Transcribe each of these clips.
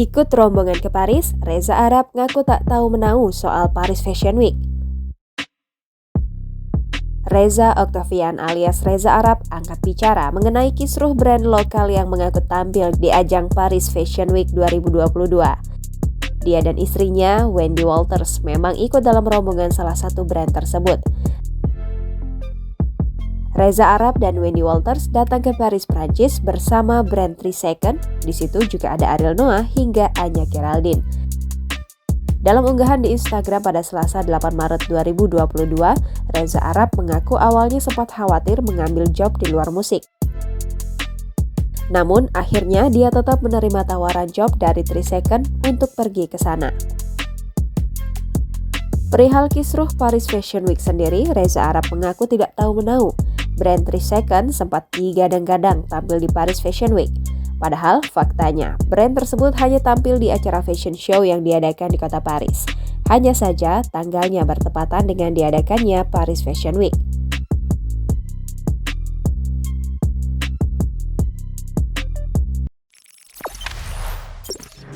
Ikut rombongan ke Paris, Reza Arab ngaku tak tahu menau soal Paris Fashion Week. Reza Octavian alias Reza Arab angkat bicara mengenai kisruh brand lokal yang mengaku tampil di ajang Paris Fashion Week 2022. Dia dan istrinya, Wendy Walters, memang ikut dalam rombongan salah satu brand tersebut. Reza Arab dan Wendy Walters datang ke Paris, Prancis bersama brand 3 Second. Di situ juga ada Ariel Noah hingga Anya Geraldine. Dalam unggahan di Instagram pada Selasa 8 Maret 2022, Reza Arab mengaku awalnya sempat khawatir mengambil job di luar musik. Namun, akhirnya dia tetap menerima tawaran job dari 3 Second untuk pergi ke sana. Perihal kisruh Paris Fashion Week sendiri, Reza Arab mengaku tidak tahu menau. Brand 3 Second sempat digadang-gadang tampil di Paris Fashion Week. Padahal faktanya, brand tersebut hanya tampil di acara fashion show yang diadakan di kota Paris. Hanya saja tanggalnya bertepatan dengan diadakannya Paris Fashion Week.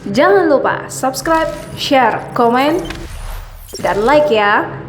Jangan lupa subscribe, share, komen, dan like ya!